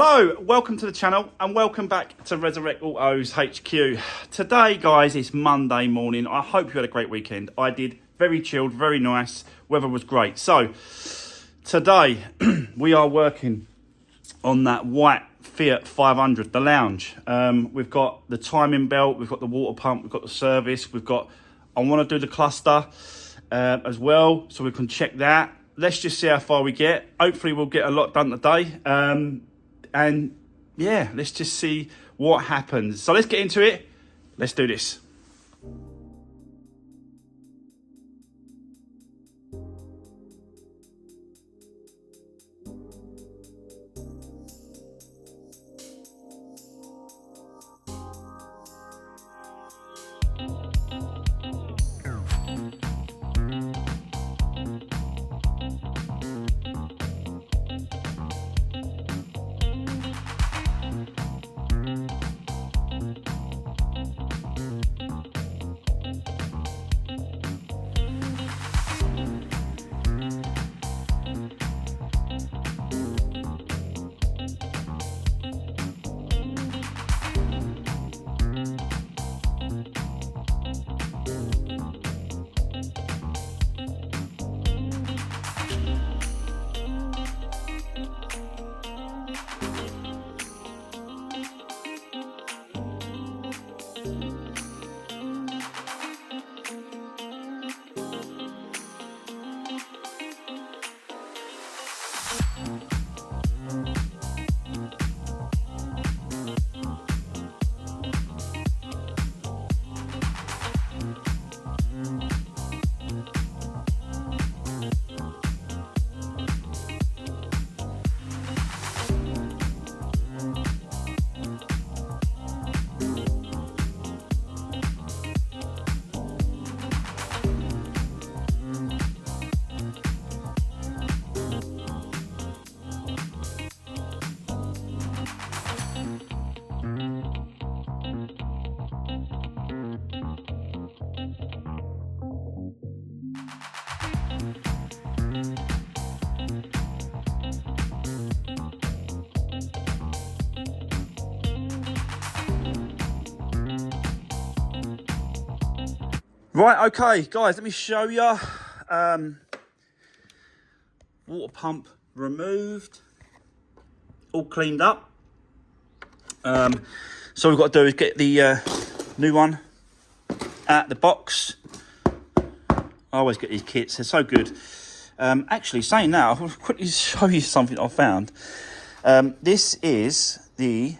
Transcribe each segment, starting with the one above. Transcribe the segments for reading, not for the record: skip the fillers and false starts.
Hello, welcome to the channel and welcome back to Resurwreck Autos HQ. Today, guys, it's Monday morning. I hope you had a great weekend. I did. Very chilled, very nice. Weather was great. So, today we are working on that white Fiat 500, the lounge. We've got the timing belt, we've got the water pump, we've got the service, I want to do the cluster as well, so we can check that. Let's just see how far we get. Hopefully we'll get a lot done today. And yeah, let's just see what happens. So let's get into it. Let's do this. Right, okay, guys, let me show you. Water pump removed, all cleaned up. So what we've got to do is get the new one out the box. I always get these kits, they're so good. Actually, saying that, I'll quickly show you something I found. This is the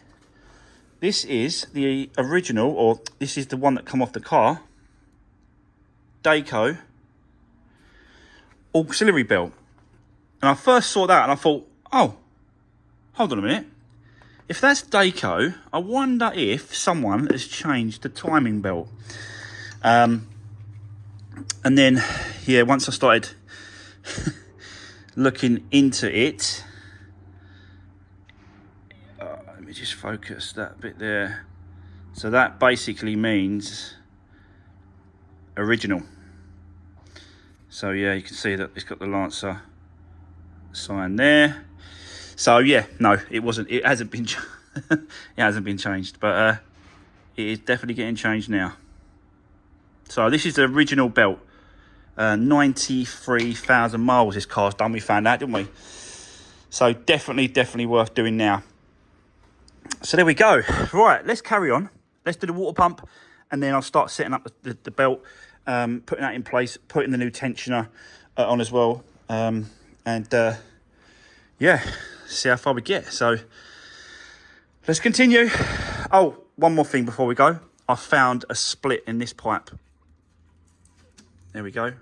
original, or this is the one that come off the car. Daco auxiliary belt, and I first saw that and I thought, oh, hold on a minute, if that's Daco, I wonder if someone has changed the timing belt. And then yeah, once I started looking into it, let me just focus that bit there. So that basically means original. So yeah, you can see that it's got the Lancer sign there. So yeah, no, it hasn't been it hasn't been changed, but it is definitely getting changed now. So this is the original belt. 93,000 miles this car's done. We found out, didn't we? So definitely worth doing now. So there we go. Right, let's carry on. Let's do the water pump, and then I'll start setting up the belt, putting that in place, putting the new tensioner on as well, and yeah, see how far we get. So let's continue. Oh, one more thing before we go. I found a split in this pipe. There we go,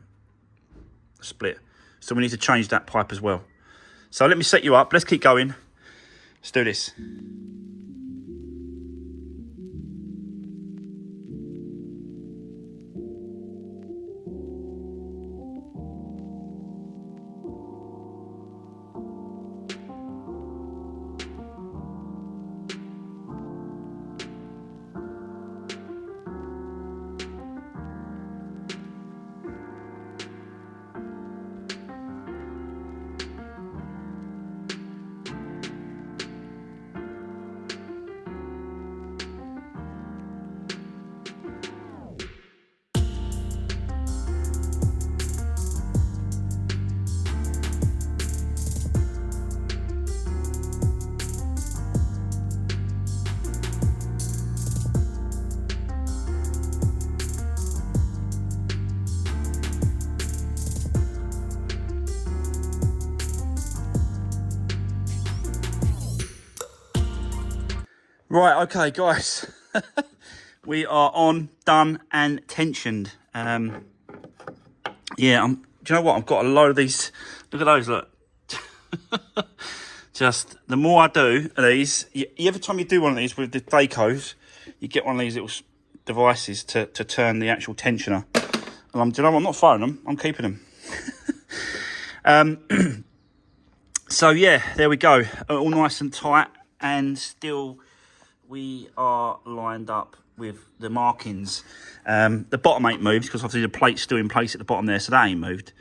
split. So we need to change that pipe as well. So let me set you up. Let's keep going. Let's do this. Right, okay, guys. We are on, done, and tensioned. Yeah, do you know what? I've got a load of these. Look at those, look. Just, the more I do of these, every time you do one of these with the Dacos, you get one of these little devices to turn the actual tensioner. And do you know what? I'm not throwing them, I'm keeping them. So yeah, there we go. All nice and tight, and still we are lined up with the markings. The bottom ain't moved because obviously the plate's still in place at the bottom there, so that ain't moved.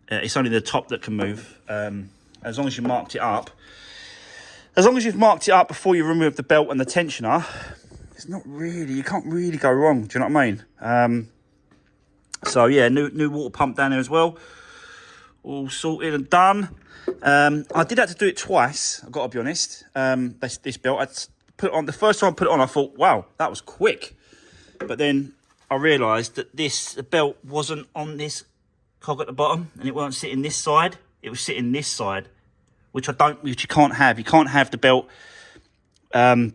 It's only the top that can move. As long as you marked it up. As long as you've marked it up before you remove the belt and the tensioner, it's not really, you can't really go wrong. Do you know what I mean? So yeah, new water pump down there as well. All sorted and done. I did have to do it twice, I've got to be honest. This belt, I put it on, the first time I put it on, I thought, wow, that was quick. But then I realised that the belt wasn't on this cog at the bottom, and it wasn't sitting this side, it was sitting this side, which you can't have. You can't have the belt, you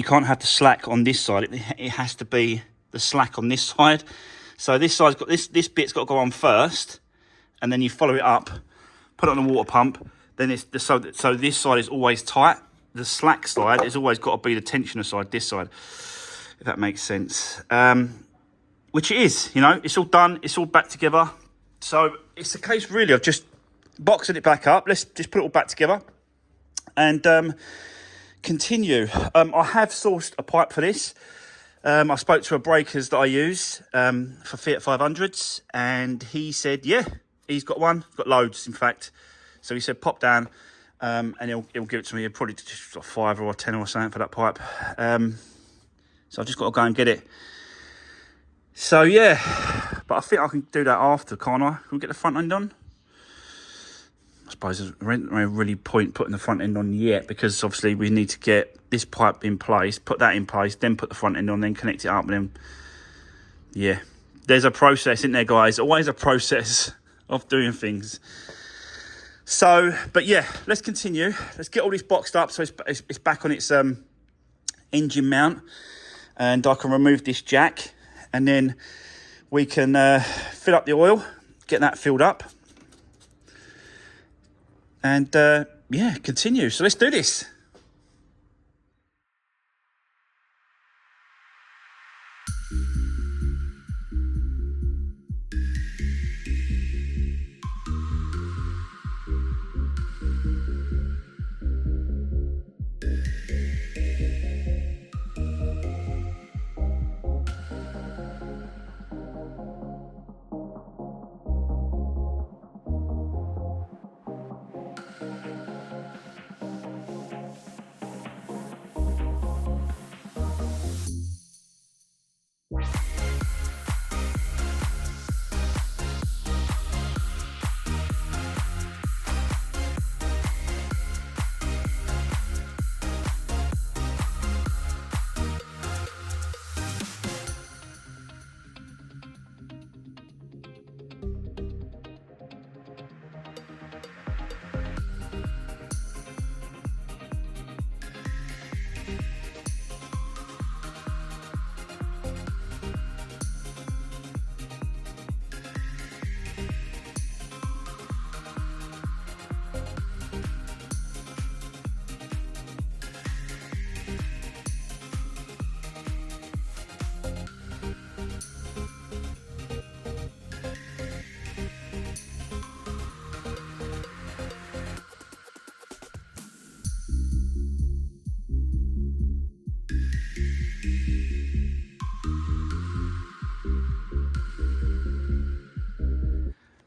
can't have the slack on this side. It has to be the slack on this side. So this side's got, this bit's got to go on first, and then you follow it up, put it on the water pump, then it's so this side is always tight. The slack side has always got to be the tensioner side, this side, if that makes sense. Which it is, you know, it's all done, it's all back together. So it's a case really of just boxing it back up. Let's just put it all back together and continue. I have sourced a pipe for this. I spoke to a breakers that I use for Fiat 500s, and he said, yeah, he's got one. He's got loads, in fact. So he said, pop down, and he'll give it to me. He'll probably just a £5 or a £10 or something for that pipe. So I've just got to go and get it. So yeah, but I think I can do that after, can't I? Can we get the front end on? I suppose there's no really point putting the front end on yet, because obviously we need to get this pipe in place, put that in place, then put the front end on, then connect it up, and then, yeah. There's a process, isn't there, guys? Always a process of doing things. So, but yeah, let's continue. Let's get all this boxed up so it's back on its engine mount, and I can remove this jack, and then we can fill up the oil, get that filled up, and yeah, continue. So let's do this.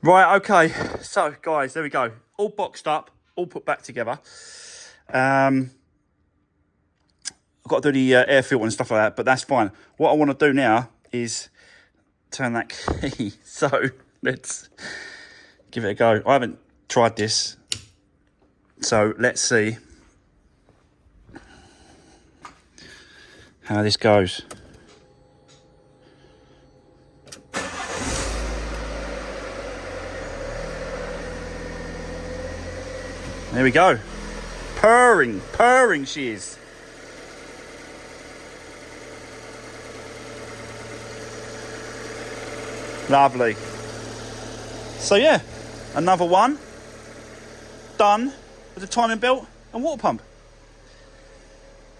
Right, okay, so guys, there we go. All boxed up, all put back together. I've got to do the air filter and stuff like that, but that's fine. What I want to do now is turn that key. So let's give it a go. I haven't tried this, so let's see how this goes. There we go. Purring she is. Lovely. So yeah, another one done with the timing belt and water pump.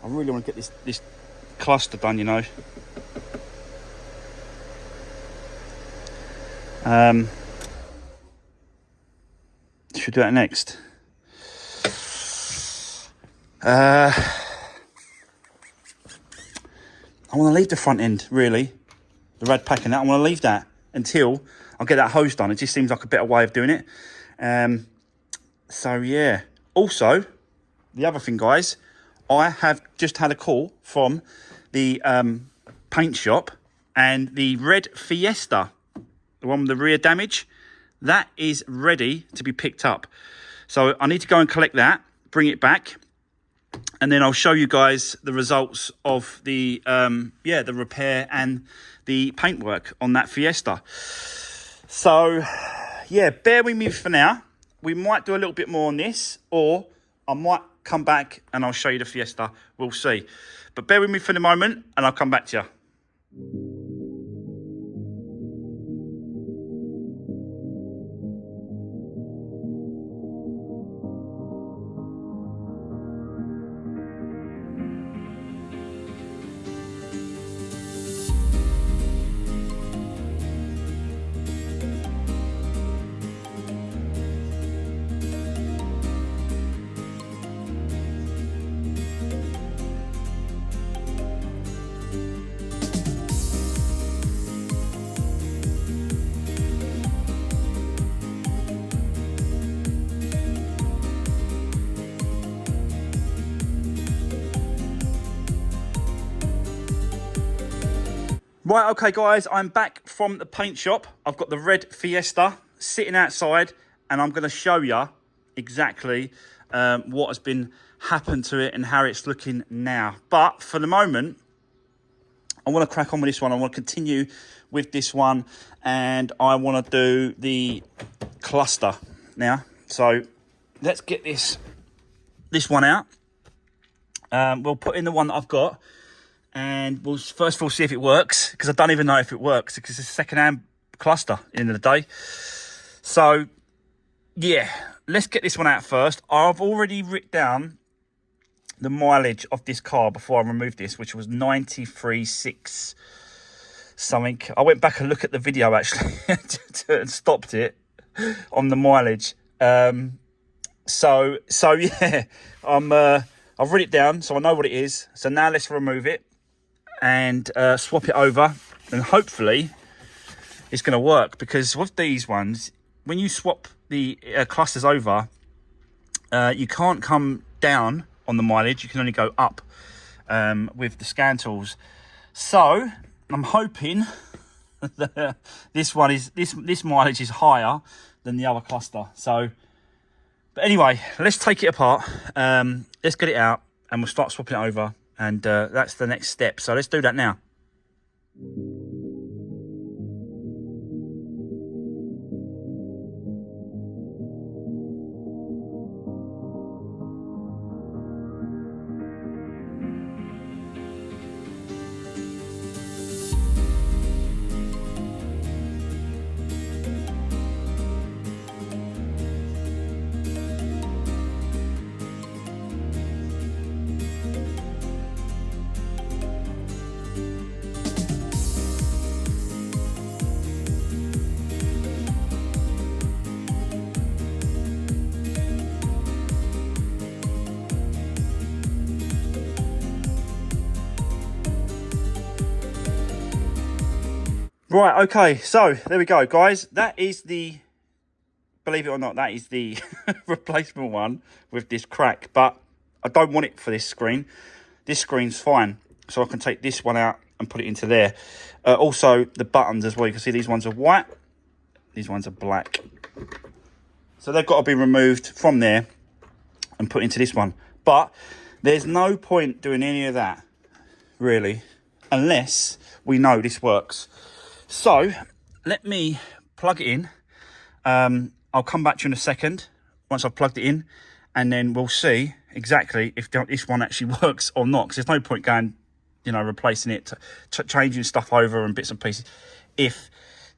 I really want to get this cluster done, you know. Should we do that next? I want to leave the front end, really. The rad pack and that, I want to leave that until I get that hose done. It just seems like a better way of doing it. So yeah. Also, the other thing, guys, I have just had a call from the paint shop, and the red Fiesta, the one with the rear damage, that is ready to be picked up. So I need to go and collect that, bring it back, and then I'll show you guys the results of the the repair and the paintwork on that Fiesta. So yeah, bear with me for now. We might do a little bit more on this, or I might come back and I'll show you the Fiesta. We'll see. But bear with me for the moment and I'll come back to you. Right, okay guys, I'm back from the paint shop. I've got the red Fiesta sitting outside, and I'm going to show you exactly what has been happened to it and how it's looking now. But for the moment, I want to crack on with this one. I want to continue with this one, and I want to do the cluster now. So let's get this one out. We'll put in the one that I've got, and we'll first of all see if it works, because I don't even know if it works, because it's a second-hand cluster at the end of the day. So yeah, let's get this one out first. I've already written down the mileage of this car before I removed this, which was 93.6 something. I went back and looked at the video actually and stopped it on the mileage. So yeah, I've written it down so I know what it is. So now let's remove it and swap it over, and hopefully it's going to work, because with these ones, when you swap the clusters over, you can't come down on the mileage, you can only go up with the scan tools. So I'm hoping that this mileage is higher than the other cluster. So, but anyway, let's take it apart, let's get it out, and we'll start swapping it over, and that's the next step. So let's do that now. Right, okay, so there we go, guys. That is the, believe it or not, that is the replacement one with this crack. But I don't want it for this screen. This screen's fine, so I can take this one out and put it into there. Also, the buttons as well. You can see these ones are white, these ones are black. So they've got to be removed from there and put into this one. But there's no point doing any of that, really, unless we know this works. So let me plug it in. I'll come back to you in a second once I've plugged it in, and then we'll see exactly if this one actually works or not, because there's no point going, you know, replacing it, changing stuff over and bits and pieces, if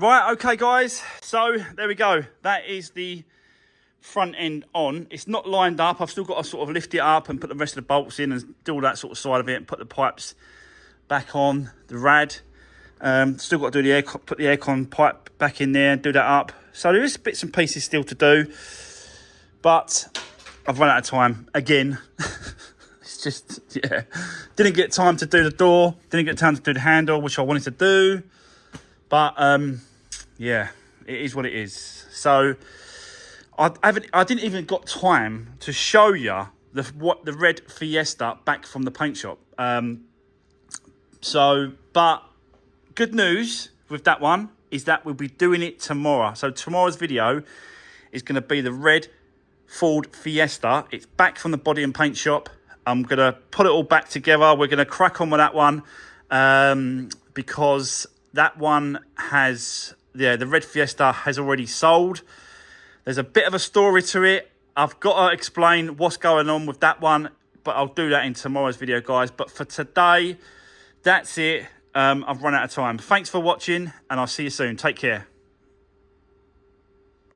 Right, okay, guys. So there we go. That is the front end on. It's not lined up. I've still got to sort of lift it up and put the rest of the bolts in and do all that sort of side of it and put the pipes back on the rad. Still got to do put the aircon pipe back in there and do that up. So there is bits and pieces still to do, but I've run out of time again. It's just, yeah, didn't get time to do the door, didn't get time to do the handle, which I wanted to do, but yeah, it is what it is. So I didn't even got time to show you the red Fiesta back from the paint shop. But good news with that one is that we'll be doing it tomorrow. So tomorrow's video is going to be the red Ford Fiesta. It's back from the body and paint shop. I'm going to put it all back together. We're going to crack on with that one because that one has, yeah, the red Fiesta has already sold. There's a bit of a story to it. I've got to explain what's going on with that one, but I'll do that in tomorrow's video, guys. But for today, that's it. I've run out of time. Thanks for watching, and I'll see you soon. Take care.